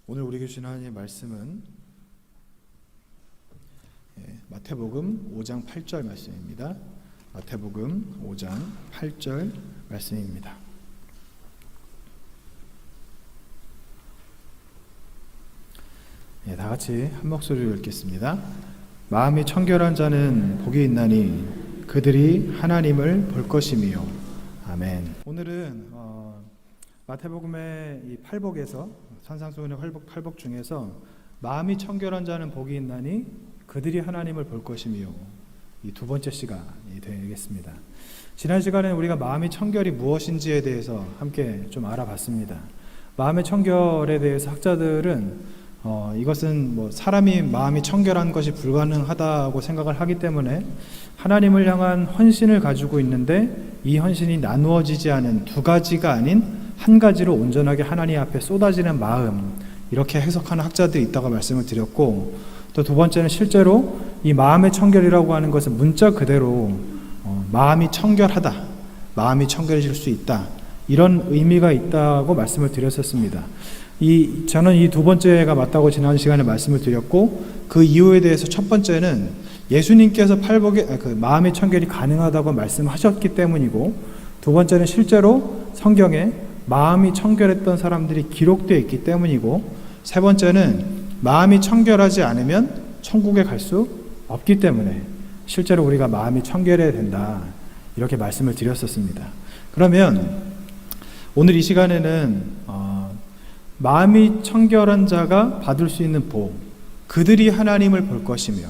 오늘 우리에게 주신 하나님의 말씀은 마태복음 5장 8절 말씀입니다. 마태복음 5장 8절 말씀입니다. 다 같이 한 목소리로 읽겠습니다. 마음이 청결한 자는 복이 있나니 그들이 하나님을 볼 것이며. 아멘. 오늘은 마태복음의 이 팔복에서 산상수훈의 팔복 중에서 마음이 청결한 자는 복이 있나니 그들이 하나님을 볼 것이며, 이 두 번째 시간이 되겠습니다. 지난 시간에 우리가 마음의 청결이 무엇인지에 대해서 함께 좀 알아봤습니다. 마음의 청결에 대해서 학자들은 이것은 사람이 마음이 청결한 것이 불가능하다고 생각을 하기 때문에 하나님을 향한 헌신을 가지고 있는데 이 헌신이 나누어지지 않은 두 가지가 아닌 한 가지로 온전하게 하나님 앞에 쏟아지는 마음, 이렇게 해석하는 학자들이 있다고 말씀을 드렸고, 또 두 번째는 실제로 이 마음의 청결이라고 하는 것은 문자 그대로 마음이 청결하다, 마음이 청결해질 수 있다, 이런 의미가 있다고 말씀을 드렸었습니다. 저는 이 두 번째가 맞다고 지난 시간에 말씀을 드렸고, 그 이유에 대해서 첫 번째는 예수님께서 마음의 청결이 가능하다고 말씀하셨기 때문이고, 두 번째는 실제로 성경에 마음이 청결했던 사람들이 기록되어 있기 때문이고, 세 번째는 마음이 청결하지 않으면 천국에 갈 수 없기 때문에 실제로 우리가 마음이 청결해야 된다, 이렇게 말씀을 드렸었습니다. 그러면 오늘 이 시간에는 마음이 청결한 자가 받을 수 있는 복, 그들이 하나님을 볼 것이며,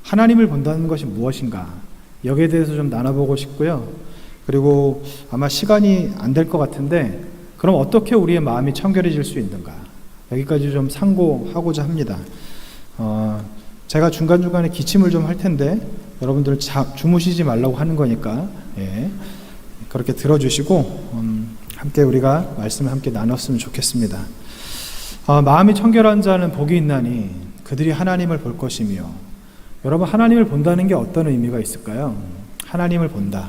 하나님을 본다는 것이 무엇인가, 여기에 대해서 좀 나눠보고 싶고요. 그리고 아마 시간이 안 될 것 같은데, 그럼 어떻게 우리의 마음이 청결해질 수 있는가, 여기까지 좀 상고하고자 합니다. 제가 중간중간에 기침을 좀 할 텐데 여러분들 주무시지 말라고 하는 거니까 그렇게 들어주시고 함께 우리가 말씀을 함께 나눴으면 좋겠습니다. 마음이 청결한 자는 복이 있나니 그들이 하나님을 볼 것이며. 여러분, 하나님을 본다는 게 어떤 의미가 있을까요? 하나님을 본다.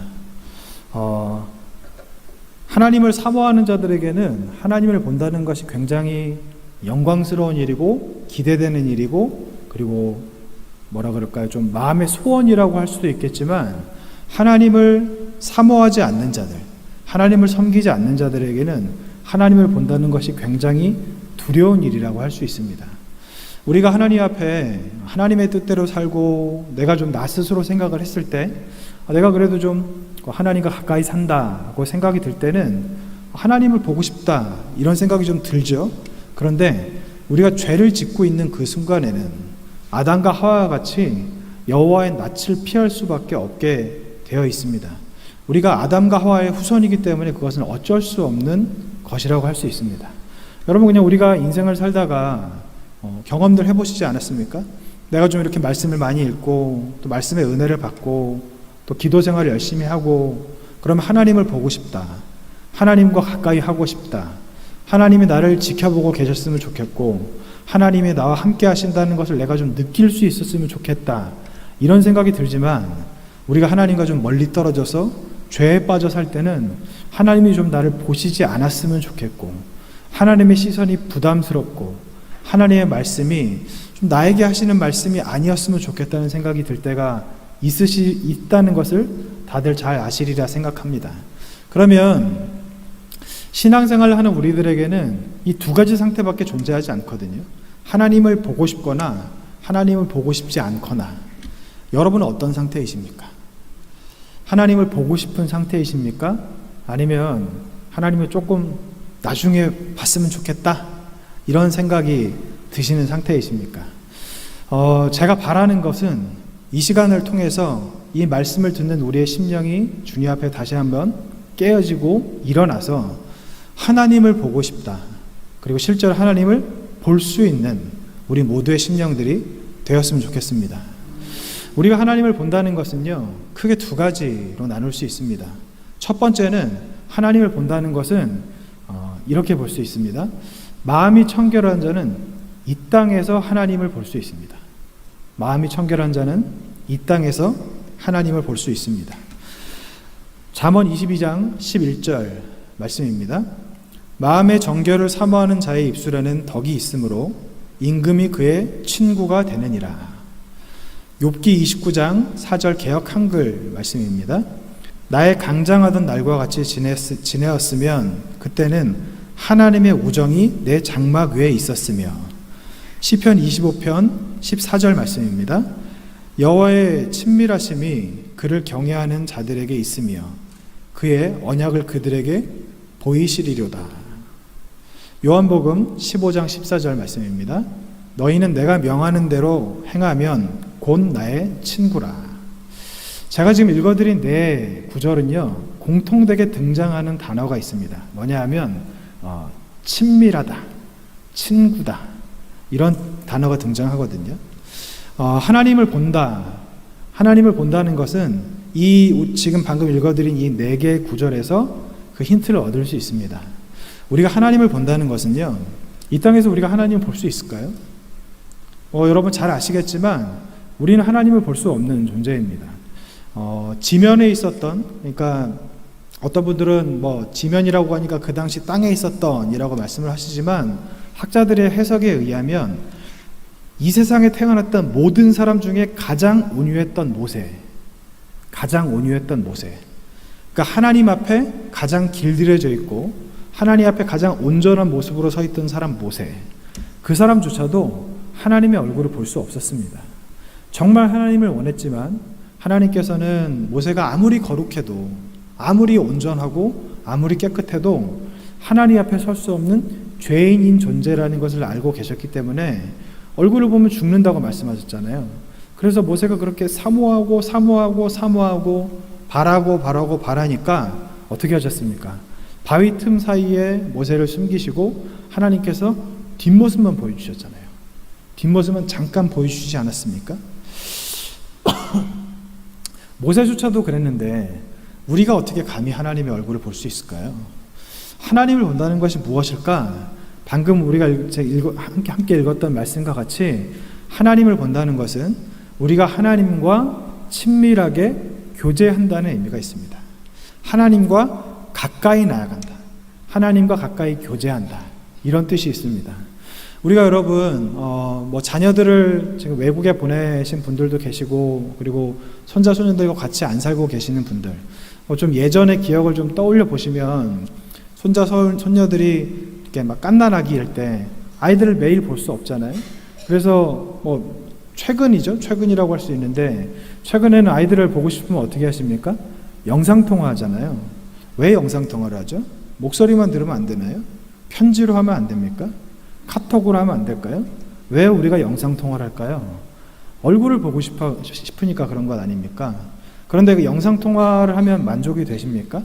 하나님을 사모하는 자들에게는 하나님을 본다는 것이 굉장히 영광스러운 일이고 기대되는 일이고, 그리고 좀 마음의 소원이라고 할 수도 있겠지만, 하나님을 사모하지 않는 자들, 하나님을 섬기지 않는 자들에게는 하나님을 본다는 것이 굉장히 두려운 일이라고 할 수 있습니다. 우리가 하나님 앞에 하나님의 뜻대로 살고 내가 좀 나 스스로 생각을 했을 때, 내가 그래도 좀 하나님과 가까이 산다고 생각이 들 때는 하나님을 보고 싶다, 이런 생각이 좀 들죠. 그런데 우리가 죄를 짓고 있는 그 순간에는 아담과 하와와 같이 여호와의 낯을 피할 수밖에 없게 되어 있습니다. 우리가 아담과 하와의 후손이기 때문에 그것은 어쩔 수 없는 것이라고 할 수 있습니다. 여러분, 그냥 우리가 인생을 살다가 경험들 해보시지 않았습니까? 내가 좀 이렇게 말씀을 많이 읽고 또 말씀의 은혜를 받고 또 기도 생활을 열심히 하고, 그러면 하나님을 보고 싶다, 하나님과 가까이 하고 싶다, 하나님이 나를 지켜보고 계셨으면 좋겠고 하나님이 나와 함께 하신다는 것을 내가 좀 느낄 수 있었으면 좋겠다, 이런 생각이 들지만, 우리가 하나님과 좀 멀리 떨어져서 죄에 빠져 살 때는 하나님이 좀 나를 보시지 않았으면 좋겠고, 하나님의 시선이 부담스럽고 하나님의 말씀이 좀 나에게 하시는 말씀이 아니었으면 좋겠다는 생각이 들 때가 있다는 것을 다들 잘 아시리라 생각합니다. 그러면 신앙생활을 하는 우리들에게는 이 두 가지 상태밖에 존재하지 않거든요. 하나님을 보고 싶거나 하나님을 보고 싶지 않거나. 여러분은 어떤 상태이십니까? 하나님을 보고 싶은 상태이십니까? 아니면 하나님을 조금 나중에 봤으면 좋겠다, 이런 생각이 드시는 상태이십니까? 제가 바라는 것은 이 시간을 통해서 이 말씀을 듣는 우리의 심령이 주님 앞에 다시 한번 깨어지고 일어나서 하나님을 보고 싶다, 그리고 실제로 하나님을 볼 수 있는 우리 모두의 심령들이 되었으면 좋겠습니다. 우리가 하나님을 본다는 것은요, 크게 두 가지로 나눌 수 있습니다. 첫 번째는, 하나님을 본다는 것은 이렇게 볼 수 있습니다. 마음이 청결한 자는 이 땅에서 하나님을 볼 수 있습니다. 마음이 청결한 자는 이 땅에서 하나님을 볼 수 있습니다. 잠언 22장 11절 말씀입니다. 마음의 정결을 사모하는 자의 입술에는 덕이 있으므로 임금이 그의 친구가 되느니라. 욥기 29장 4절 개역 한글 말씀입니다. 나의 강장하던 날과 같이 지내었으면 그때는 하나님의 우정이 내 장막 위에 있었으며. 시편 25편 14절 말씀입니다. 여호와의 친밀하심이 그를 경외하는 자들에게 있으며 그의 언약을 그들에게 보이시리로다. 요한복음 15장 14절 말씀입니다. 너희는 내가 명하는 대로 행하면 곧 나의 친구라. 제가 지금 읽어드린 네 구절은요, 공통되게 등장하는 단어가 있습니다. 뭐냐 하면 친밀하다, 친구다, 이런 단어가 등장하거든요. 하나님을 본다, 하나님을 본다는 것은 지금 방금 읽어드린 이 네 개의 구절에서 그 힌트를 얻을 수 있습니다. 우리가 하나님을 본다는 것은요, 이 땅에서 우리가 하나님을 볼 수 있을까요? 여러분 잘 아시겠지만 우리는 하나님을 볼 수 없는 존재입니다. 지면에 있었던, 그러니까 어떤 분들은 지면이라고 하니까 그 당시 땅에 있었던이라고 말씀을 하시지만 학자들의 해석에 의하면 이 세상에 태어났던 모든 사람 중에 가장 온유했던 모세, 그러니까 하나님 앞에 가장 길들여져 있고 하나님 앞에 가장 온전한 모습으로 서 있던 사람 모세, 그 사람조차도 하나님의 얼굴을 볼 수 없었습니다. 정말 하나님을 원했지만 하나님께서는 모세가 아무리 거룩해도, 아무리 온전하고 아무리 깨끗해도 하나님 앞에 설 수 없는 죄인인 존재라는 것을 알고 계셨기 때문에 얼굴을 보면 죽는다고 말씀하셨잖아요. 그래서 모세가 그렇게 사모하고 바라니까 어떻게 하셨습니까? 바위 틈 사이에 모세를 숨기시고 하나님께서 뒷모습만 보여주셨잖아요. 뒷모습만 잠깐 보여주시지 않았습니까? 모세조차도 그랬는데 우리가 어떻게 감히 하나님의 얼굴을 볼 수 있을까요? 하나님을 본다는 것이 무엇일까? 방금 우리가 함께 읽었던 말씀과 같이 하나님을 본다는 것은 우리가 하나님과 친밀하게 교제한다는 의미가 있습니다. 하나님과 가까이 나아간다, 하나님과 가까이 교제한다, 이런 뜻이 있습니다. 우리가 여러분 자녀들을 지금 외국에 보내신 분들도 계시고, 그리고 손자 손녀들과 같이 안 살고 계시는 분들, 좀 예전의 기억을 좀 떠올려 보시면 손자 손녀들이 이렇게 막 갓난아기 일 때 아이들을 매일 볼 수 없잖아요. 그래서 최근이라고 할 수 있는데, 최근에는 아이들을 보고 싶으면 어떻게 하십니까? 영상통화 하잖아요. 왜 영상통화를 하죠? 목소리만 들으면 안 되나요? 편지로 하면 안 됩니까? 카톡으로 하면 안 될까요? 왜 우리가 영상통화를 할까요? 얼굴을 보고 싶으니까 그런 것 아닙니까? 그런데 그 영상통화를 하면 만족이 되십니까?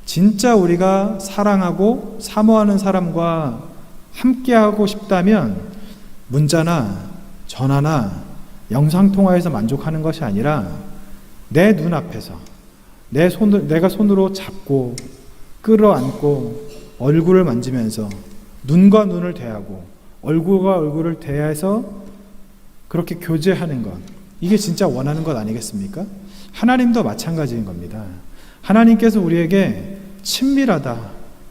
진짜 우리가 사랑하고 사모하는 사람과 함께하고 싶다면 문자나 전화나 영상통화에서 만족하는 것이 아니라 내 눈앞에서 내가 손으로 잡고 끌어안고 얼굴을 만지면서 눈과 눈을 대하고 얼굴과 얼굴을 대해서 그렇게 교제하는 것, 이게 진짜 원하는 것 아니겠습니까? 하나님도 마찬가지인 겁니다. 하나님께서 우리에게 친밀하다,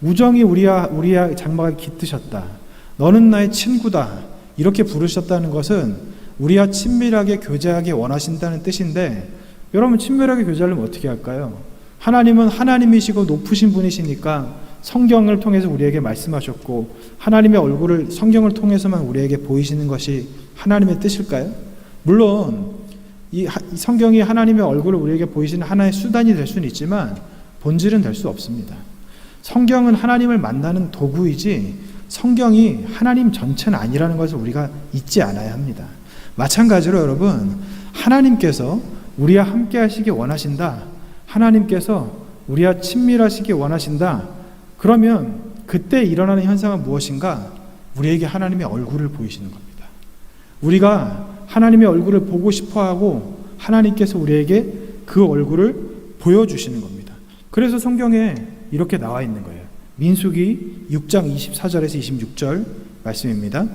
우정이 우리의 장막에 깃드셨다, 너는 나의 친구다, 이렇게 부르셨다는 것은 우리와 친밀하게 교제하기 원하신다는 뜻인데, 여러분 친밀하게 교제하려면 어떻게 할까요? 하나님은 하나님이시고 높으신 분이시니까 성경을 통해서 우리에게 말씀하셨고 하나님의 얼굴을 성경을 통해서만 우리에게 보이시는 것이 하나님의 뜻일까요? 물론 이 성경이 하나님의 얼굴을 우리에게 보이시는 하나의 수단이 될 수는 있지만 본질은 될 수 없습니다. 성경은 하나님을 만나는 도구이지 성경이 하나님 전체는 아니라는 것을 우리가 잊지 않아야 합니다. 마찬가지로 여러분, 하나님께서 우리와 함께 하시기 원하신다, 하나님께서 우리와 친밀하시기 원하신다, 그러면 그때 일어나는 현상은 무엇인가? 우리에게 하나님의 얼굴을 보이시는 겁니다. 우리가 하나님의 얼굴을 보고 싶어하고 하나님께서 우리에게 그 얼굴을 보여주시는 겁니다. 그래서 성경에 이렇게 나와 있는 거예요. 민수기 6장 24절에서 26절 말씀입니다.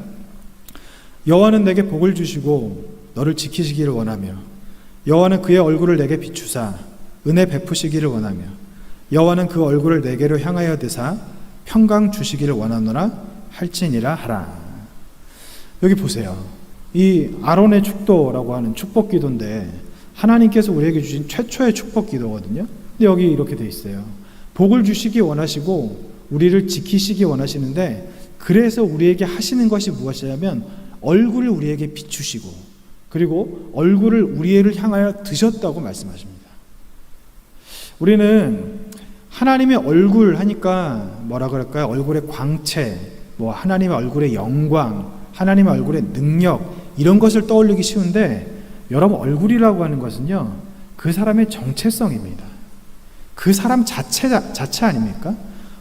여호와는 내게 복을 주시고 너를 지키시기를 원하며 여호와는 그의 얼굴을 내게 비추사 은혜 베푸시기를 원하며 여호와는 그 얼굴을 내게로 향하여 드사 평강 주시기를 원하노라 할지니라 하라. 여기 보세요. 이 아론의 축도라고 하는 축복 기도인데 하나님께서 우리에게 주신 최초의 축복 기도거든요. 근데 여기 이렇게 돼 있어요. 복을 주시기 원하시고 우리를 지키시기 원하시는데, 그래서 우리에게 하시는 것이 무엇이냐면 얼굴을 우리에게 비추시고 그리고 얼굴을 우리를 향하여 드셨다고 말씀하십니다. 우리는 하나님의 얼굴 하니까 뭐라 그럴까요? 얼굴의 광채, 뭐 하나님의 얼굴의 영광, 하나님의 얼굴의 능력, 이런 것을 떠올리기 쉬운데, 여러분 얼굴이라고 하는 것은요, 그 사람의 정체성입니다. 그 사람 자체 아닙니까?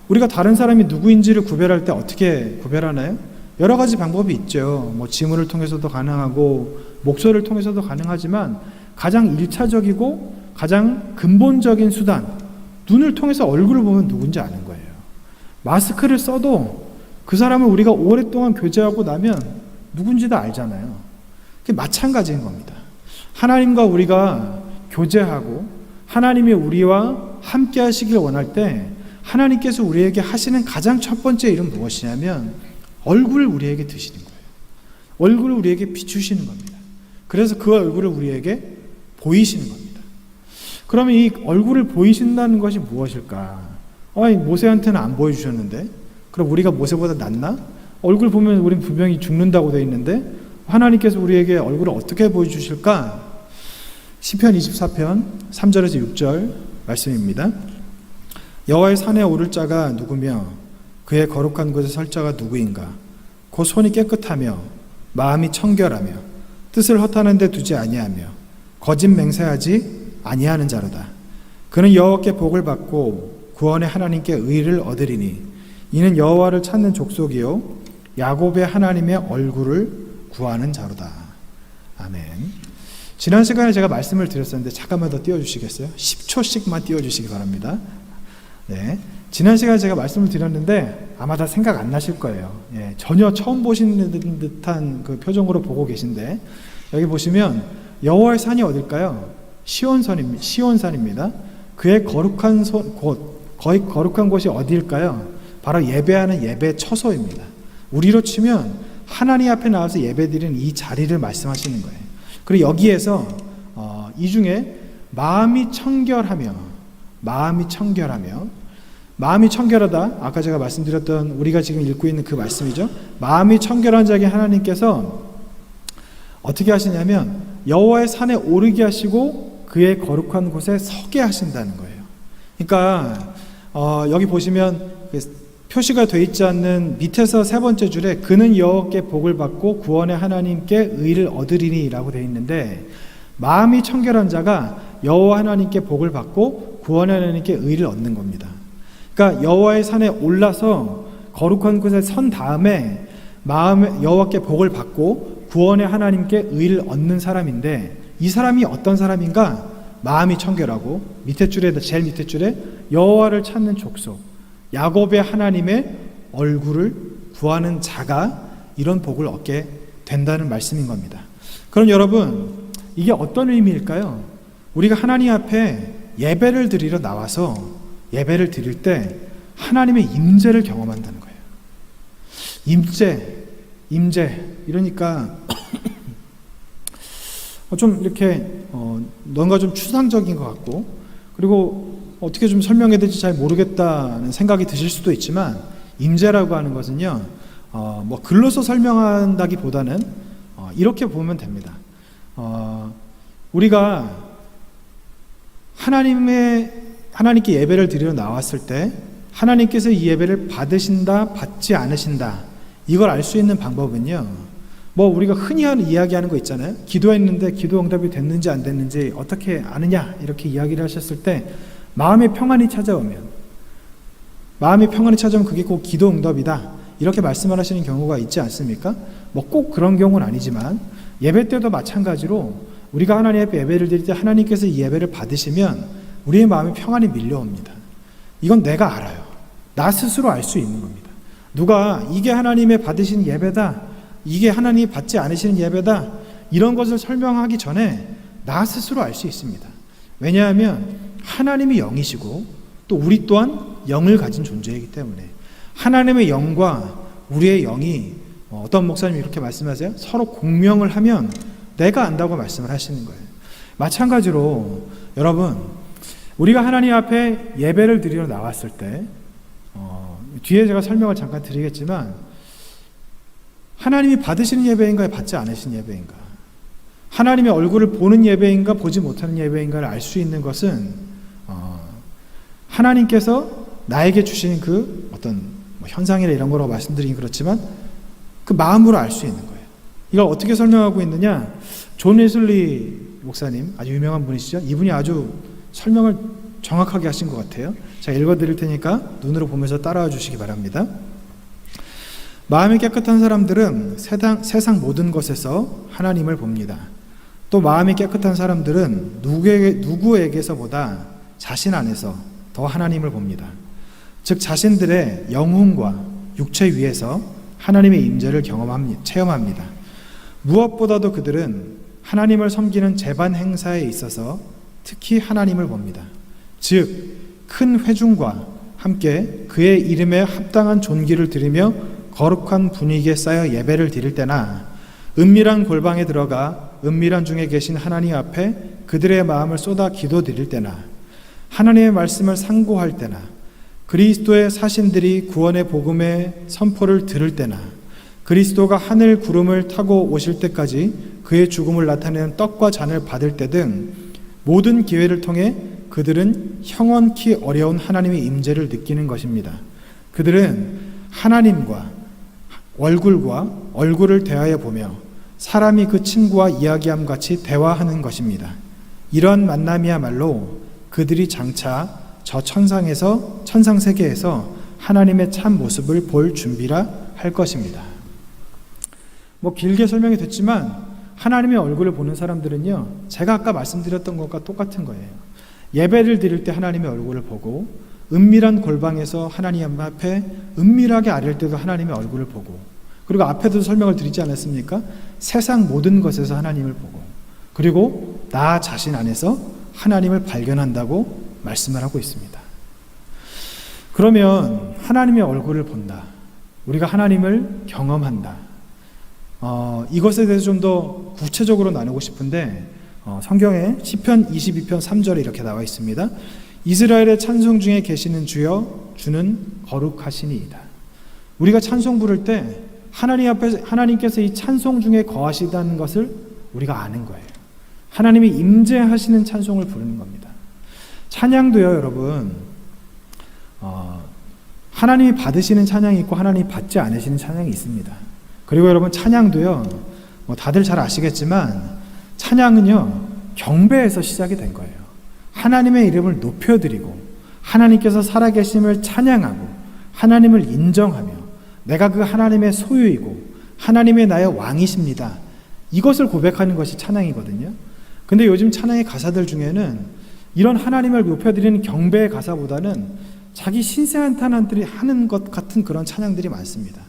우리가 다른 사람이 누구인지를 구별할 때 어떻게 구별하나요? 여러 가지 방법이 있죠. 뭐 지문을 통해서도 가능하고 목소리를 통해서도 가능하지만 가장 1차적이고 가장 근본적인 수단, 눈을 통해서 얼굴을 보면 누군지 아는 거예요. 마스크를 써도 그 사람을 우리가 오랫동안 교제하고 나면 누군지도 알잖아요. 그게 마찬가지인 겁니다. 하나님과 우리가 교제하고 하나님이 우리와 함께 하시길 원할 때 하나님께서 우리에게 하시는 가장 첫 번째 일은 무엇이냐면 얼굴을 우리에게 드시는 거예요. 얼굴을 우리에게 비추시는 겁니다. 그래서 그 얼굴을 우리에게 보이시는 겁니다. 그러면 이 얼굴을 보이신다는 것이 무엇일까? 모세한테는 안 보여주셨는데 그럼 우리가 모세보다 낫나? 얼굴 보면 우리는 분명히 죽는다고 되어 있는데 하나님께서 우리에게 얼굴을 어떻게 보여주실까? 시편 24편 3절에서 6절 말씀입니다. 여호와의 산에 오를 자가 누구며 그의 거룩한 곳에 설 자가 누구인가? 곧 손이 깨끗하며 마음이 청결하며 뜻을 허탄한 데 두지 아니하며 거짓 맹세하지 아니하는 자로다. 그는 여호와께 복을 받고 구원의 하나님께 의를 얻으리니 이는 여호와를 찾는 족속이요 야곱의 하나님의 얼굴을 구하는 자로다. 아멘. 지난 시간에 제가 말씀을 드렸었는데 잠깐만 더 띄워주시겠어요? 10초씩만 띄워주시기 바랍니다. 네, 지난 시간에 제가 말씀을 드렸는데 아마 다 생각 안 나실 거예요. 전혀 처음 보시는 듯한 그 표정으로 보고 계신데, 여기 보시면 여호와의 산이 어딜까요? 시온산입니다. 그의 거룩한 거의 거룩한 곳이 어디일까요? 바로 예배하는 예배 처소입니다. 우리로 치면 하나님 앞에 나와서 예배드리는 이 자리를 말씀하시는 거예요. 그리고 여기에서 이 중에 마음이 청결하다, 아까 제가 말씀드렸던 우리가 지금 읽고 있는 그 말씀이죠. 마음이 청결한 자에게 하나님께서 어떻게 하시냐면 여호와의 산에 오르게 하시고 그의 거룩한 곳에 서게 하신다는 거예요. 그러니까 여기 보시면 표시가 되어 있지 않는 밑에서 세 번째 줄에 그는 여호와께 복을 받고 구원의 하나님께 의를 얻으리니 라고 되어 있는데, 마음이 청결한 자가 여호와 하나님께 복을 받고 구원의 하나님께 의를 얻는 겁니다. 그러니까 여호와의 산에 올라서 거룩한 곳에 선 다음에 여호와께 복을 받고 구원의 하나님께 의를 얻는 사람인데, 이 사람이 어떤 사람인가? 마음이 청결하고 제일 밑에 줄에 여호와를 찾는 족속, 야곱의 하나님의 얼굴을 구하는 자가 이런 복을 얻게 된다는 말씀인 겁니다. 그럼 여러분, 이게 어떤 의미일까요? 우리가 하나님 앞에 예배를 드리러 나와서 예배를 드릴 때 하나님의 임재를 경험한다는 거예요. 임재 이러니까 좀 이렇게 뭔가 좀 추상적인 것 같고, 그리고 어떻게 좀 설명해야 될지 잘 모르겠다는 생각이 드실 수도 있지만, 임재라고 하는 것은요, 뭐 글로서 설명한다기보다는 이렇게 보면 됩니다. 우리가 하나님께 예배를 드리러 나왔을 때 하나님께서 이 예배를 받으신다, 받지 않으신다, 이걸 알 수 있는 방법은요, 뭐 우리가 흔히 이야기하는 거 있잖아요. 기도했는데 기도 응답이 됐는지 안 됐는지 어떻게 아느냐, 이렇게 이야기를 하셨을 때 마음의 평안이 찾아오면 그게 꼭 기도 응답이다, 이렇게 말씀을 하시는 경우가 있지 않습니까? 뭐 꼭 그런 경우는 아니지만 예배 때도 마찬가지로 우리가 하나님 앞에 예배를 드릴 때 하나님께서 이 예배를 받으시면 우리의 마음에 평안이 밀려옵니다. 이건 내가 알아요. 나 스스로 알 수 있는 겁니다. 누가 이게 하나님의 받으신 예배다, 이게 하나님이 받지 않으시는 예배다, 이런 것을 설명하기 전에 나 스스로 알 수 있습니다. 왜냐하면 하나님이 영이시고 또 우리 또한 영을 가진 존재이기 때문에, 하나님의 영과 우리의 영이 어떤 목사님이 이렇게 말씀하세요? 서로 공명을 하면 내가 안다고 말씀을 하시는 거예요. 마찬가지로 여러분, 우리가 하나님 앞에 예배를 드리러 나왔을 때 뒤에 제가 설명을 잠깐 드리겠지만 하나님이 받으시는 예배인가 받지 않으시는 예배인가, 하나님의 얼굴을 보는 예배인가 보지 못하는 예배인가를 알 수 있는 것은 하나님께서 나에게 주신 그 어떤 현상이나 이런 거라고 말씀드리긴 그렇지만 그 마음으로 알 수 있는 거예요. 이걸 어떻게 설명하고 있느냐, 존 웨슬리 목사님, 아주 유명한 분이시죠. 이분이 아주 설명을 정확하게 하신 것 같아요. 제가 읽어드릴 테니까 눈으로 보면서 따라와 주시기 바랍니다. 마음이 깨끗한 사람들은 세상 모든 것에서 하나님을 봅니다. 또 마음이 깨끗한 사람들은 누구에게서보다 자신 안에서 더 하나님을 봅니다. 즉 자신들의 영혼과 육체 위에서 하나님의 임재를 체험합니다. 무엇보다도 그들은 하나님을 섬기는 제반 행사에 있어서 특히 하나님을 봅니다. 즉 큰 회중과 함께 그의 이름에 합당한 존귀를 드리며 거룩한 분위기에 쌓여 예배를 드릴 때나 은밀한 골방에 들어가 은밀한 중에 계신 하나님 앞에 그들의 마음을 쏟아 기도드릴 때나 하나님의 말씀을 상고할 때나 그리스도의 사신들이 구원의 복음의 선포를 들을 때나 그리스도가 하늘 구름을 타고 오실 때까지 그의 죽음을 나타내는 떡과 잔을 받을 때 등 모든 기회를 통해 그들은 형언키 어려운 하나님의 임재를 느끼는 것입니다. 그들은 하나님과 얼굴을 대하여 보며 사람이 그 친구와 이야기함 같이 대화하는 것입니다. 이러한 만남이야말로 그들이 장차 저 천상 세계에서 하나님의 참 모습을 볼 준비라 할 것입니다. 길게 설명이 됐지만 하나님의 얼굴을 보는 사람들은요, 제가 아까 말씀드렸던 것과 똑같은 거예요. 예배를 드릴 때 하나님의 얼굴을 보고 은밀한 골방에서 하나님 앞에 은밀하게 아릴 때도 하나님의 얼굴을 보고, 그리고 앞에도 설명을 드리지 않았습니까? 세상 모든 것에서 하나님을 보고, 그리고 나 자신 안에서 하나님을 발견한다고 말씀을 하고 있습니다. 그러면 하나님의 얼굴을 본다, 우리가 하나님을 경험한다, 이것에 대해서 좀 더 구체적으로 나누고 싶은데 성경에 시편 22편 3절에 이렇게 나와 있습니다. 이스라엘의 찬송 중에 계시는 주여, 주는 거룩하시니이다. 우리가 찬송 부를 때 하나님 앞에 하나님께서 이 찬송 중에 거하시다는 것을 우리가 아는 거예요. 하나님이 임재하시는 찬송을 부르는 겁니다. 찬양도요, 여러분, 하나님이 받으시는 찬양이 있고 하나님이 받지 않으시는 찬양이 있습니다. 그리고 여러분, 찬양도요, 다들 잘 아시겠지만 찬양은요, 경배에서 시작이 된 거예요. 하나님의 이름을 높여드리고 하나님께서 살아계심을 찬양하고 하나님을 인정하며 내가 그 하나님의 소유이고 하나님의 나의 왕이십니다, 이것을 고백하는 것이 찬양이거든요. 근데 요즘 찬양의 가사들 중에는 이런 하나님을 높여드리는 경배의 가사보다는 자기 신세한탄들이 하는 것 같은 그런 찬양들이 많습니다.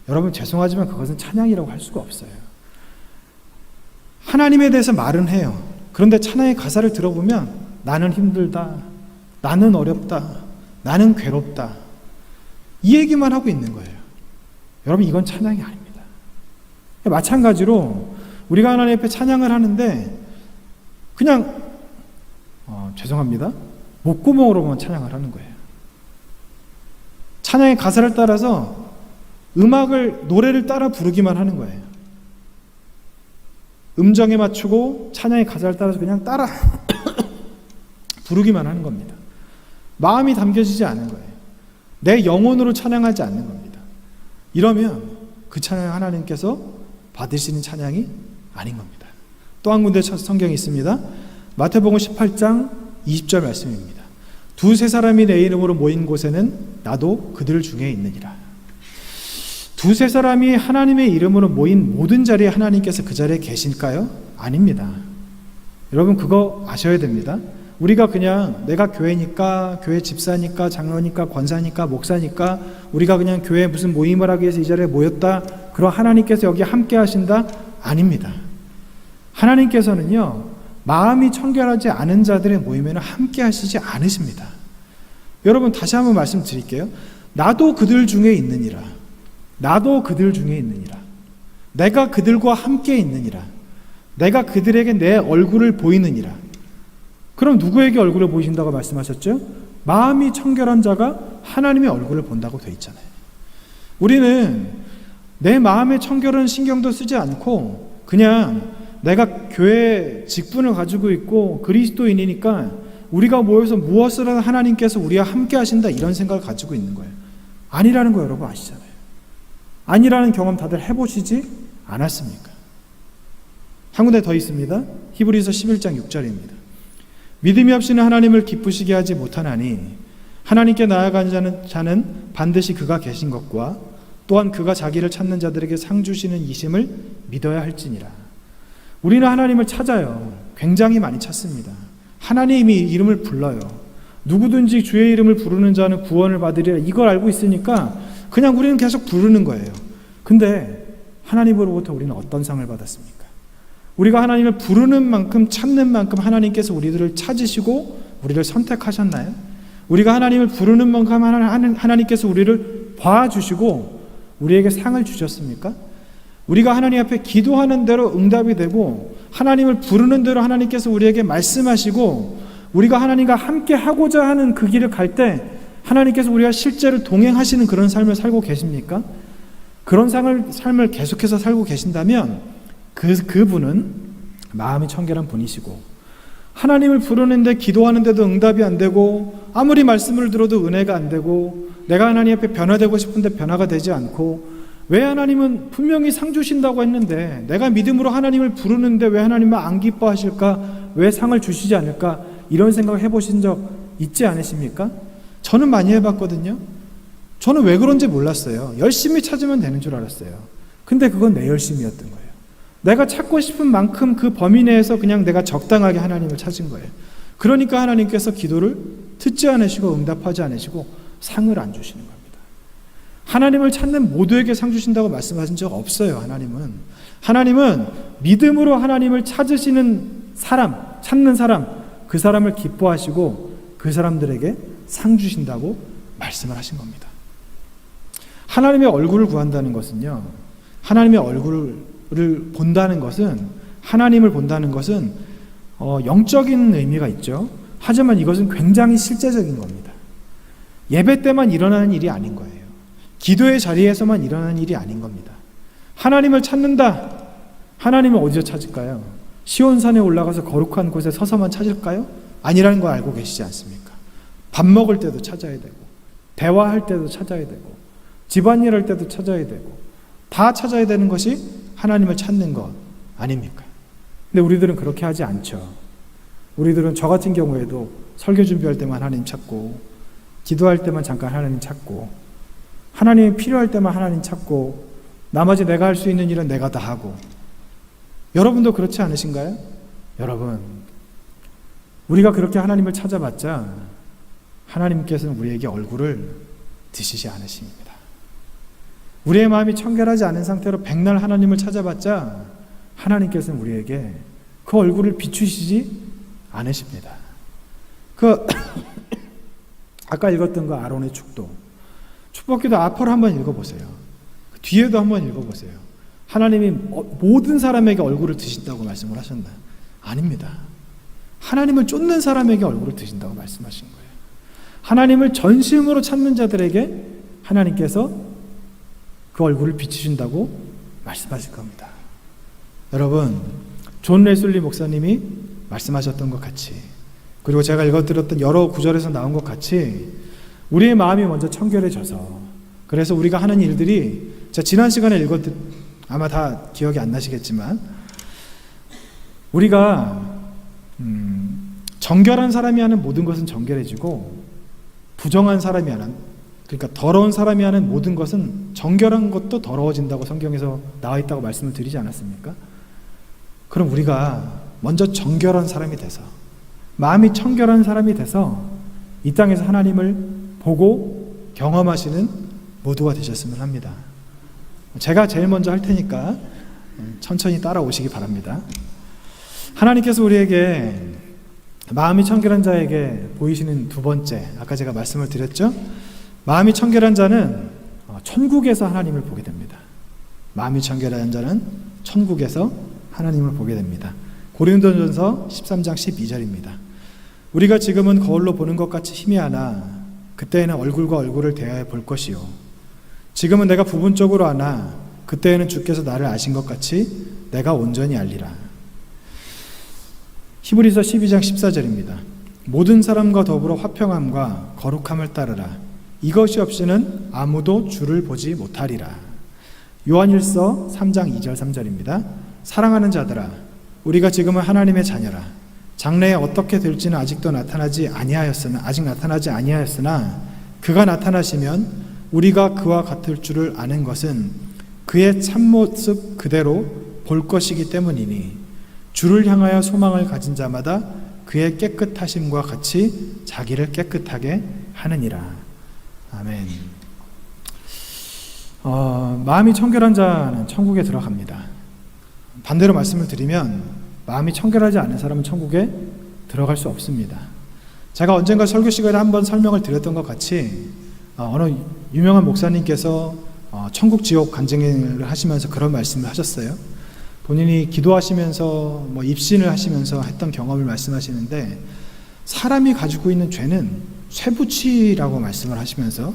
여러분, 죄송하지만 그것은 찬양이라고 할 수가 없어요. 하나님에 대해서 말은 해요. 그런데 찬양의 가사를 들어보면 나는 힘들다, 나는 어렵다, 나는 괴롭다, 이 얘기만 하고 있는 거예요. 여러분, 이건 찬양이 아닙니다. 마찬가지로 우리가 하나님 앞에 찬양을 하는데 그냥 죄송합니다, 목구멍으로만 찬양을 하는 거예요. 찬양의 가사를 따라서 노래를 따라 부르기만 하는 거예요. 음정에 맞추고 찬양의 가사를 따라서 그냥 따라 부르기만 하는 겁니다. 마음이 담겨지지 않은 거예요. 내 영혼으로 찬양하지 않는 겁니다. 이러면 그 찬양 하나님께서 받으시는 찬양이 아닌 겁니다. 또 한 군데 성경이 있습니다. 마태복음 18장 20절 말씀입니다. 두세 사람이 내 이름으로 모인 곳에는 나도 그들 중에 있느니라. 두세 사람이 하나님의 이름으로 모인 모든 자리에 하나님께서 그 자리에 계실까요? 아닙니다. 여러분, 그거 아셔야 됩니다. 우리가 그냥 내가 교회니까, 교회 집사니까, 장로니까, 권사니까, 목사니까 우리가 그냥 교회에 무슨 모임을 하기 위해서 이 자리에 모였다, 그럼 하나님께서 여기 함께 하신다? 아닙니다. 하나님께서는요, 마음이 청결하지 않은 자들의 모임에는 함께 하시지 않으십니다. 여러분, 다시 한번 말씀드릴게요. 나도 그들 중에 있느니라. 나도 그들 중에 있느니라. 내가 그들과 함께 있느니라. 내가 그들에게 내 얼굴을 보이느니라. 그럼 누구에게 얼굴을 보이신다고 말씀하셨죠? 마음이 청결한 자가 하나님의 얼굴을 본다고 돼 있잖아요. 우리는 내 마음의 청결은 신경도 쓰지 않고 그냥 내가 교회 직분을 가지고 있고 그리스도인이니까 우리가 모여서 무엇을 하든 하나님께서 우리와 함께 하신다 이런 생각을 가지고 있는 거예요. 아니라는 거 여러분 아시잖아요. 아니라는 경험 다들 해보시지 않았습니까? 한 군데 더 있습니다. 히브리서 11장 6절입니다. 믿음이 없이는 하나님을 기쁘시게 하지 못하나니 하나님께 나아가는 자는 반드시 그가 계신 것과 또한 그가 자기를 찾는 자들에게 상 주시는 이심을 믿어야 할지니라. 우리는 하나님을 찾아요. 굉장히 많이 찾습니다. 하나님이 이름을 불러요. 누구든지 주의 이름을 부르는 자는 구원을 받으리라. 이걸 알고 있으니까 그냥 우리는 계속 부르는 거예요. 근데 하나님으로부터 우리는 어떤 상을 받았습니까? 우리가 하나님을 부르는 만큼 찾는 만큼 하나님께서 우리들을 찾으시고 우리를 선택하셨나요? 우리가 하나님을 부르는 만큼 하나님께서 우리를 봐주시고 우리에게 상을 주셨습니까? 우리가 하나님 앞에 기도하는 대로 응답이 되고 하나님을 부르는 대로 하나님께서 우리에게 말씀하시고 우리가 하나님과 함께 하고자 하는 그 길을 갈 때 하나님께서 우리와 실제로 동행하시는 그런 삶을 살고 계십니까? 그런 삶을 계속해서 살고 계신다면 그분은 마음이 청결한 분이시고 하나님을 부르는데 기도하는데도 응답이 안 되고 아무리 말씀을 들어도 은혜가 안 되고 내가 하나님 앞에 변화되고 싶은데 변화가 되지 않고 왜 하나님은 분명히 상 주신다고 했는데 내가 믿음으로 하나님을 부르는데 왜 하나님은 안 기뻐하실까? 왜 상을 주시지 않을까? 이런 생각 해보신 적 있지 않으십니까? 저는 많이 해봤거든요. 저는 왜 그런지 몰랐어요. 열심히 찾으면 되는 줄 알았어요. 근데 그건 내 열심이었던 거예요. 내가 찾고 싶은 만큼 그 범위 내에서 그냥 내가 적당하게 하나님을 찾은 거예요. 그러니까 하나님께서 기도를 듣지 않으시고 응답하지 않으시고 상을 안 주시는 겁니다. 하나님을 찾는 모두에게 상 주신다고 말씀하신 적 없어요. 하나님은 믿음으로 하나님을 찾으시는 사람, 찾는 사람, 그 사람을 기뻐하시고 그 사람들에게 상 주신다고 말씀을 하신 겁니다. 하나님의 얼굴을 구한다는 것은요, 하나님의 얼굴을 본다는 것은, 하나님을 본다는 것은 영적인 의미가 있죠. 하지만 이것은 굉장히 실제적인 겁니다. 예배 때만 일어나는 일이 아닌 거예요. 기도의 자리에서만 일어나는 일이 아닌 겁니다. 하나님을 찾는다. 하나님을 어디서 찾을까요? 시온산에 올라가서 거룩한 곳에 서서만 찾을까요? 아니라는 거 알고 계시지 않습니까? 밥 먹을 때도 찾아야 되고, 대화할 때도 찾아야 되고, 집안일 할 때도 찾아야 되고, 다 찾아야 되는 것이 하나님을 찾는 것 아닙니까? 근데 우리들은 그렇게 하지 않죠. 우리들은 저 같은 경우에도 설교 준비할 때만 하나님 찾고, 기도할 때만 잠깐 하나님 찾고, 하나님이 필요할 때만 하나님 찾고, 나머지 내가 할 수 있는 일은 내가 다 하고. 여러분도 그렇지 않으신가요? 여러분, 우리가 그렇게 하나님을 찾아봤자 하나님께서는 우리에게 얼굴을 드시지 않으십니다. 우리의 마음이 청결하지 않은 상태로 백날 하나님을 찾아봤자 하나님께서는 우리에게 그 얼굴을 비추시지 않으십니다. 아까 읽었던 그 아론의 축도, 축복기도 앞으로 한번 읽어보세요. 그 뒤에도 한번 읽어보세요. 하나님이 모든 사람에게 얼굴을 드신다고 말씀을 하셨나요? 아닙니다. 하나님을 쫓는 사람에게 얼굴을 드신다고 말씀하신 거예요. 하나님을 전심으로 찾는 자들에게 하나님께서 그 얼굴을 비추신다고 말씀하실 겁니다. 여러분, 존 레슬리 목사님이 말씀하셨던 것 같이, 그리고 제가 읽어드렸던 여러 구절에서 나온 것 같이 우리의 마음이 먼저 청결해져서, 그래서 우리가 하는 일들이, 제가 지난 시간에 아마 다 기억이 안 나시겠지만, 우리가 정결한 사람이 하는 모든 것은 정결해지고, 부정한 사람이 하는, 그러니까 더러운 사람이 하는 모든 것은 정결한 것도 더러워진다고 성경에서 나와 있다고 말씀을 드리지 않았습니까? 그럼 우리가 먼저 정결한 사람이 돼서, 마음이 청결한 사람이 돼서 이 땅에서 하나님을 보고 경험하시는 모두가 되셨으면 합니다. 제가 제일 먼저 할 테니까 천천히 따라오시기 바랍니다. 하나님께서 우리에게 마음이 청결한 자에게 보이시는 두 번째, 아까 제가 말씀을 드렸죠? 마음이 청결한 자는 천국에서 하나님을 보게 됩니다. 마음이 청결한 자는 천국에서 하나님을 보게 됩니다. 고린도전서 13장 12절입니다. 우리가 지금은 거울로 보는 것 같이 희미하나 그때에는 얼굴과 얼굴을 대하여 볼 것이요 지금은 내가 부분적으로 아나 그때에는 주께서 나를 아신 것 같이 내가 온전히 알리라. 히브리서 12장 14절입니다. 모든 사람과 더불어 화평함과 거룩함을 따르라. 이것이 없이는 아무도 주를 보지 못하리라. 요한일서 3장 2절 3절입니다. 사랑하는 자들아 우리가 지금은 하나님의 자녀라. 장래에 어떻게 될지는 아직 나타나지 아니하였으나 그가 나타나시면 우리가 그와 같을 줄을 아는 것은 그의 참모습 그대로 볼 것이기 때문이니 주를 향하여 소망을 가진 자마다 그의 깨끗하심과 같이 자기를 깨끗하게 하느니라. 아멘. 마음이 청결한 자는 천국에 들어갑니다. 반대로 말씀을 드리면 마음이 청결하지 않은 사람은 천국에 들어갈 수 없습니다. 제가 언젠가 설교 시간에 한번 설명을 드렸던 것 같이 어느 유명한 목사님께서 천국 지옥 간증을 하시면서 그런 말씀을 하셨어요. 본인이 기도하시면서 입신을 하시면서 했던 경험을 말씀하시는데 사람이 가지고 있는 죄는 쇠붙이라고 말씀을 하시면서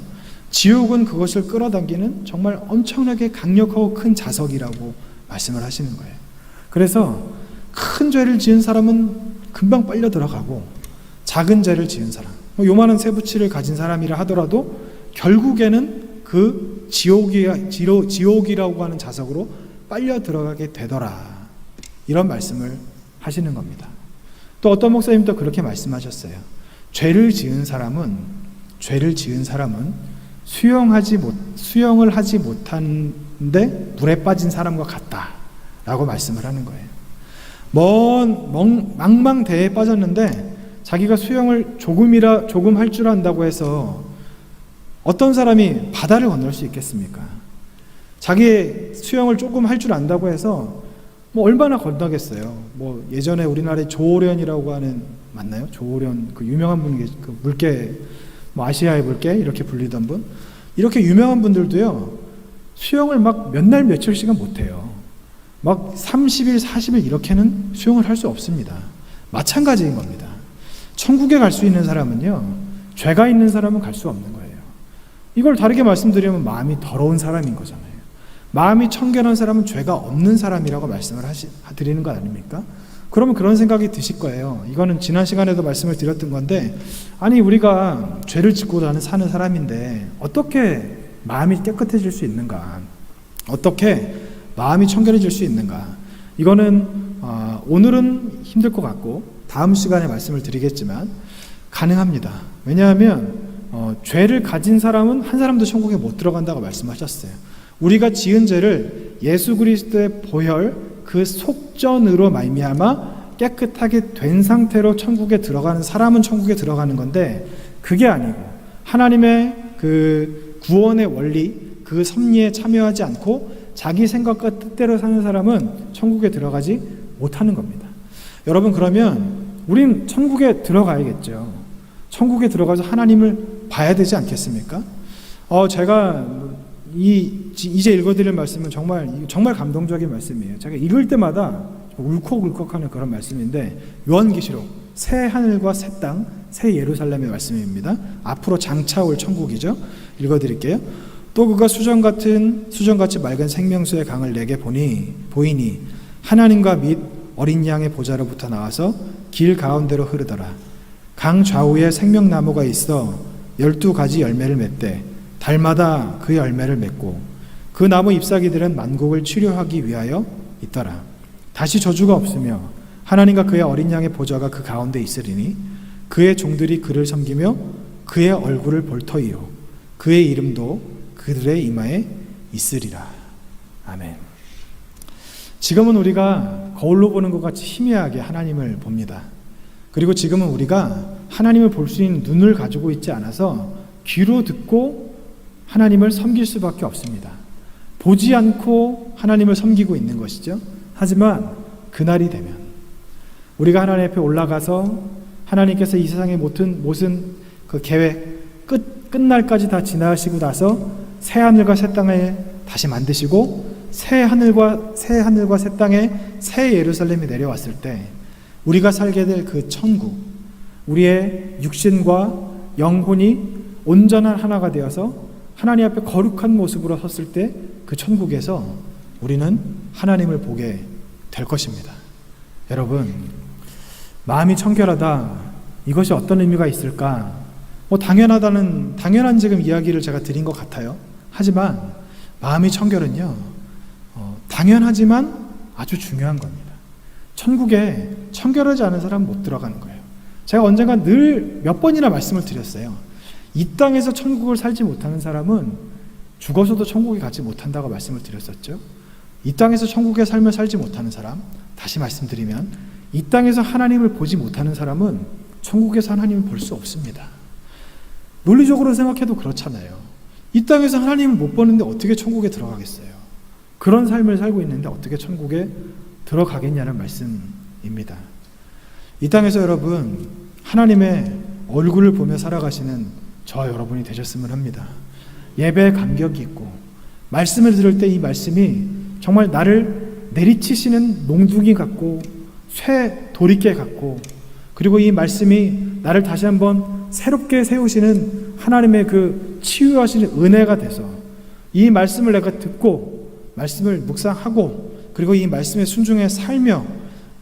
지옥은 그것을 끌어당기는 정말 엄청나게 강력하고 큰 자석이라고 말씀을 하시는 거예요. 그래서 큰 죄를 지은 사람은 금방 빨려 들어가고 작은 죄를 지은 사람, 요만한 쇠붙이를 가진 사람이라 하더라도 결국에는 그 지옥이라고 하는 자석으로 빨려 들어가게 되더라. 이런 말씀을 하시는 겁니다. 또 어떤 목사님도 그렇게 말씀하셨어요. 죄를 지은 사람은 수영을 하지 못하는데 물에 빠진 사람과 같다라고 말씀을 하는 거예요. 망망대해에 빠졌는데 자기가 수영을 조금 할 줄 안다고 해서 어떤 사람이 바다를 건널 수 있겠습니까? 자기 수영을 조금 할 줄 안다고 해서 얼마나 건너겠어요. 예전에 우리나라에 조오련이라고 하는, 맞나요? 조오련, 그 유명한 분, 그 물개, 아시아의 물개 이렇게 불리던 분, 이렇게 유명한 분들도요 수영을 몇 날 며칠씩은 못해요. 30일 40일 이렇게는 수영을 할 수 없습니다. 마찬가지인 겁니다. 천국에 갈 수 있는 사람은요 죄가 있는 사람은 갈 수 없는 거예요. 이걸 다르게 말씀드리면 마음이 더러운 사람인 거잖아요. 마음이 청결한 사람은 죄가 없는 사람이라고 말씀을 드리는 거 아닙니까? 그러면 그런 생각이 드실 거예요. 이거는 지난 시간에도 말씀을 드렸던 건데, 아니 우리가 죄를 짓고 사는 사람인데 어떻게 마음이 깨끗해질 수 있는가? 어떻게 마음이 청결해질 수 있는가? 이거는 오늘은 힘들 것 같고 다음 시간에 말씀을 드리겠지만 가능합니다. 왜냐하면 죄를 가진 사람은 한 사람도 천국에 못 들어간다고 말씀하셨어요. 우리가 지은 죄를 예수 그리스도의 보혈 그 속전으로 말미암아 깨끗하게 된 상태로 천국에 들어가는 사람은 천국에 들어가는 건데, 그게 아니고 하나님의 그 구원의 원리 그 섭리에 참여하지 않고 자기 생각과 뜻대로 사는 사람은 천국에 들어가지 못하는 겁니다. 여러분, 그러면 우린 천국에 들어가야겠죠. 천국에 들어가서 하나님을 봐야 되지 않겠습니까? 제가 이제 읽어드릴 말씀은 정말 감동적인 말씀이에요. 제가 읽을 때마다 울컥울컥하는 그런 말씀인데, 요한계시록 새 하늘과 새 땅, 새 예루살렘의 말씀입니다. 앞으로 장차 올 천국이죠. 읽어드릴게요. 또 그가 수정같이 맑은 생명수의 강을 내게 보이니 하나님과 및 어린 양의 보좌로부터 나와서 길 가운데로 흐르더라. 강 좌우에 생명나무가 있어 12가지 열매를 맺되 달마다 그 열매를 맺고 그 나무 잎사귀들은 만국을 치료하기 위하여 있더라. 다시 저주가 없으며 하나님과 그의 어린 양의 보좌가 그 가운데 있으리니 그의 종들이 그를 섬기며 그의 얼굴을 볼 터이요 그의 이름도 그들의 이마에 있으리라. 아멘. 지금은 우리가 거울로 보는 것 같이 희미하게 하나님을 봅니다. 그리고 지금은 우리가 하나님을 볼 수 있는 눈을 가지고 있지 않아서 귀로 듣고 하나님을 섬길 수밖에 없습니다. 보지 않고 하나님을 섬기고 있는 것이죠. 하지만 그날이 되면 우리가 하나님 앞에 올라가서 하나님께서 이 세상의 모든 그 계획 끝날까지 다 지나시고 나서 새 하늘과 새 땅에 다시 만드시고 새 하늘과 새 땅에 새 예루살렘이 내려왔을 때 우리가 살게 될 그 천국, 우리의 육신과 영혼이 온전한 하나가 되어서 하나님 앞에 거룩한 모습으로 섰을 때 그 천국에서 우리는 하나님을 보게 될 것입니다. 여러분, 마음이 청결하다, 이것이 어떤 의미가 있을까? 당연한 지금 이야기를 제가 드린 것 같아요. 하지만 마음이 청결은요, 당연하지만 아주 중요한 겁니다. 천국에 청결하지 않은 사람은 못 들어가는 거예요. 제가 언젠가 늘 몇 번이나 말씀을 드렸어요. 이 땅에서 천국을 살지 못하는 사람은 죽어서도 천국에 가지 못한다고 말씀을 드렸었죠. 이 땅에서 천국의 삶을 살지 못하는 사람, 다시 말씀드리면 이 땅에서 하나님을 보지 못하는 사람은 천국에서 하나님을 볼 수 없습니다. 논리적으로 생각해도 그렇잖아요. 이 땅에서 하나님을 못 보는데 어떻게 천국에 들어가겠어요? 그런 삶을 살고 있는데 어떻게 천국에 들어가겠냐는 말씀입니다. 이 땅에서 여러분, 하나님의 얼굴을 보며 살아가시는 저와 여러분이 되셨으면 합니다. 예배에 감격이 있고 말씀을 들을 때 이 말씀이 정말 나를 내리치시는 몽둥이 같고 쇠 도리깨 같고, 그리고 이 말씀이 나를 다시 한번 새롭게 세우시는 하나님의 그 치유하시는 은혜가 돼서 이 말씀을 내가 듣고 말씀을 묵상하고 그리고 이 말씀에 순종해 살며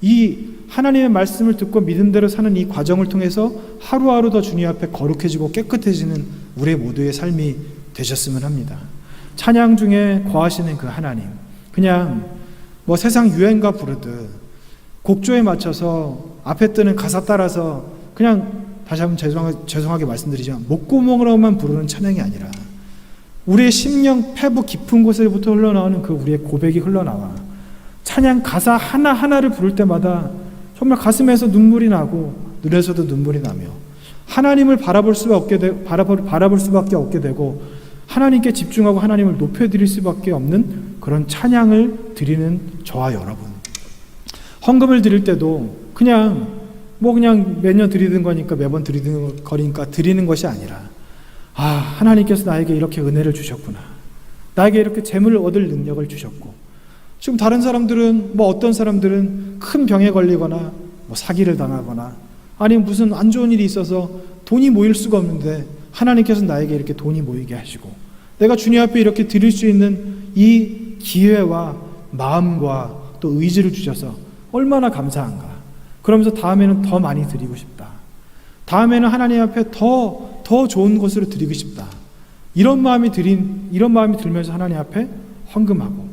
이 하나님의 말씀을 듣고 믿은 대로 사는 이 과정을 통해서 하루하루 더 주님 앞에 거룩해지고 깨끗해지는 우리 모두의 삶이 되셨으면 합니다. 찬양 중에 거하시는 그 하나님, 그냥 세상 유행가 부르듯 곡조에 맞춰서 앞에 뜨는 가사 따라서 그냥 다시 한번 죄송하게 말씀드리지만 목구멍으로만 부르는 찬양이 아니라 우리의 심령 패부 깊은 곳에부터 흘러나오는 그 우리의 고백이 흘러나와 찬양 가사 하나하나를 부를 때마다 정말 가슴에서 눈물이 나고 눈에서도 눈물이 나며 하나님을 바라볼 수밖에 없게 되고 하나님께 집중하고 하나님을 높여드릴 수밖에 없는 그런 찬양을 드리는 저와 여러분, 헌금을 드릴 때도 그냥 매년 드리는 거니까 매번 드리는 거니까 드리는 것이 아니라 하나님께서 나에게 이렇게 은혜를 주셨구나, 나에게 이렇게 재물을 얻을 능력을 주셨고, 지금 다른 사람들은 어떤 사람들은 큰 병에 걸리거나 사기를 당하거나 아니면 무슨 안 좋은 일이 있어서 돈이 모일 수가 없는데 하나님께서 나에게 이렇게 돈이 모이게 하시고 내가 주님 앞에 이렇게 드릴 수 있는 이 기회와 마음과 또 의지를 주셔서 얼마나 감사한가. 그러면서 다음에는 더 많이 드리고 싶다. 다음에는 하나님 앞에 더 좋은 것으로 드리고 싶다. 이런 마음이 들면서 하나님 앞에 헌금하고,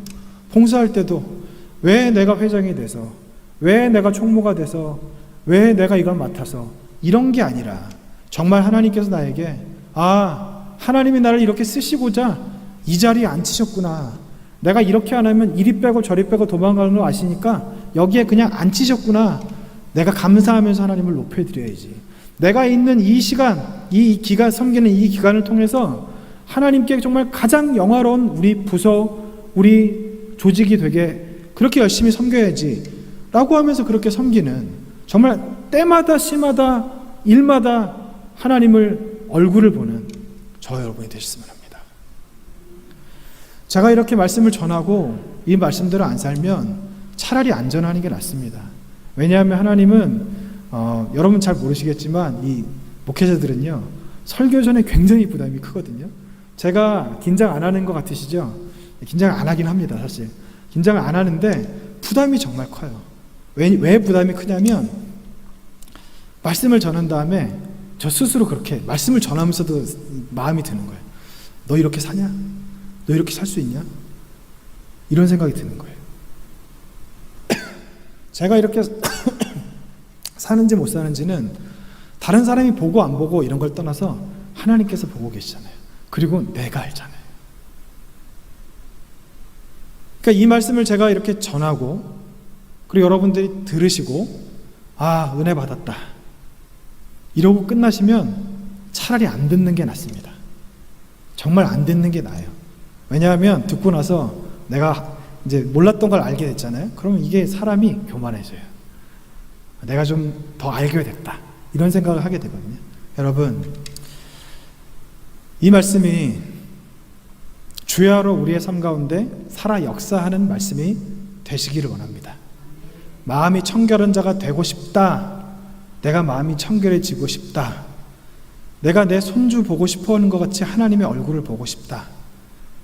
봉사할 때도 왜 내가 회장이 돼서, 왜 내가 총무가 돼서, 왜 내가 이걸 맡아서, 이런 게 아니라 정말 하나님께서 나에게 하나님이 나를 이렇게 쓰시고자 이 자리에 앉히셨구나. 내가 이렇게 안 하면 이리 빼고 저리 빼고 도망가는 거 아시니까 여기에 그냥 앉히셨구나. 내가 감사하면서 하나님을 높여드려야지. 내가 있는 이 시간, 이 기간, 섬기는 이 기간을 통해서 하나님께 정말 가장 영화로운 우리 부서, 우리 조직이 되게 그렇게 열심히 섬겨야지 라고 하면서 그렇게 섬기는, 정말 때마다 시마다 일마다 하나님을 얼굴을 보는 저 여러분이 되셨으면 합니다. 제가 이렇게 말씀을 전하고 이 말씀대로 안 살면 차라리 안 전하는 게 낫습니다. 왜냐하면 하나님은 여러분 잘 모르시겠지만 이 목회자들은요, 설교 전에 굉장히 부담이 크거든요. 제가 긴장 안 하는 것 같으시죠? 긴장 안 하긴 합니다. 사실 긴장을 안 하는데 부담이 정말 커요. 왜 부담이 크냐면 말씀을 전한 다음에 저 스스로 그렇게 말씀을 전하면서도 마음이 드는 거예요. 너 이렇게 사냐? 너 이렇게 살 수 있냐? 이런 생각이 드는 거예요. 제가 이렇게 사는지 못 사는지는 다른 사람이 보고 안 보고 이런 걸 떠나서 하나님께서 보고 계시잖아요. 그리고 내가 알잖아요. 그러니까 이 말씀을 제가 이렇게 전하고 그리고 여러분들이 들으시고 은혜 받았다 이러고 끝나시면 차라리 안 듣는 게 낫습니다. 정말 안 듣는 게 나아요. 왜냐하면 듣고 나서 내가 이제 몰랐던 걸 알게 됐잖아요. 그러면 이게 사람이 교만해져요. 내가 좀 더 알게 됐다 이런 생각을 하게 되거든요. 여러분, 이 말씀이 주야로 우리의 삶 가운데 살아 역사하는 말씀이 되시기를 원합니다. 마음이 청결한 자가 되고 싶다. 내가 마음이 청결해지고 싶다. 내가 내 손주 보고 싶어하는 것 같이 하나님의 얼굴을 보고 싶다.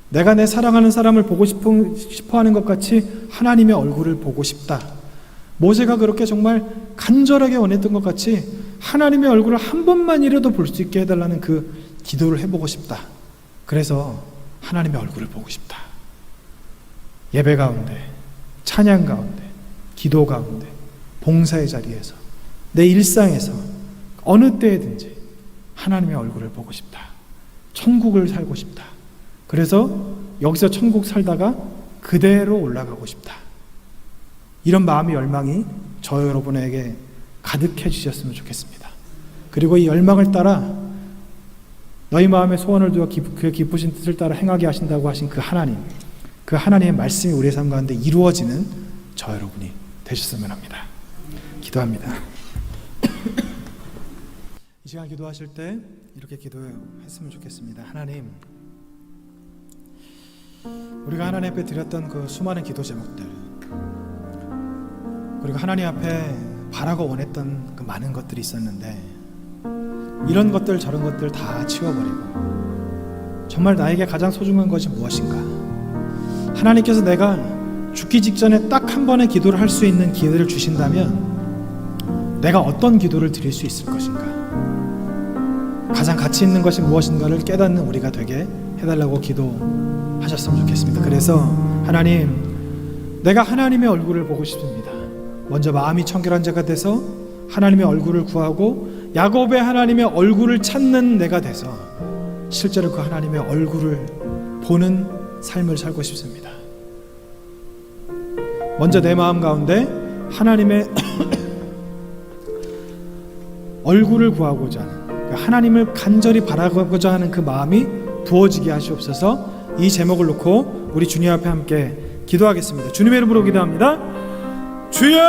내가 내 사랑하는 사람을 보고 싶어하는 것 같이 하나님의 얼굴을 보고 싶다. 모세가 그렇게 정말 간절하게 원했던 것 같이 하나님의 얼굴을 한 번만이라도 볼 수 있게 해달라는 그 기도를 해보고 싶다. 그래서 하나님의 얼굴을 보고 싶다. 예배 가운데, 찬양 가운데, 기도 가운데, 봉사의 자리에서, 내 일상에서 어느 때든지 하나님의 얼굴을 보고 싶다. 천국을 살고 싶다. 그래서 여기서 천국 살다가 그대로 올라가고 싶다. 이런 마음의 열망이 저 여러분에게 가득해 주셨으면 좋겠습니다. 그리고 이 열망을 따라 너희 마음의 소원을 두어 그 기쁘신 뜻을 따라 행하게 하신다고 하신 그 하나님, 그 하나님의 말씀이 우리의 삶 가운데 이루어지는 저 여러분이 되셨으면 합니다. 기도합니다. 이 시간 기도하실 때 이렇게 기도했으면 좋겠습니다. 하나님, 우리가 하나님 앞에 드렸던 그 수많은 기도 제목들, 그리고 하나님 앞에 바라고 원했던 그 많은 것들이 있었는데 이런 것들 저런 것들 다 치워버리고 정말 나에게 가장 소중한 것이 무엇인가? 하나님께서 내가 죽기 직전에 딱 한 번의 기도를 할 수 있는 기회를 주신다면 내가 어떤 기도를 드릴 수 있을 것인가? 가장 가치 있는 것이 무엇인가를 깨닫는 우리가 되게 해달라고 기도하셨으면 좋겠습니다. 그래서 하나님, 내가 하나님의 얼굴을 보고 싶습니다. 먼저 마음이 청결한 자가 돼서 하나님의 얼굴을 구하고 야곱의 하나님의 얼굴을 찾는 내가 돼서 실제로 그 하나님의 얼굴을 보는 삶을 살고 싶습니다. 먼저 내 마음 가운데 하나님의 얼굴을 구하고자 하는, 하나님을 간절히 바라고자 하는 그 마음이 부어지게 하시옵소서. 이 제목을 놓고 우리 주님 앞에 함께 기도하겠습니다. 주님의 이름으로 기도합니다. 주여!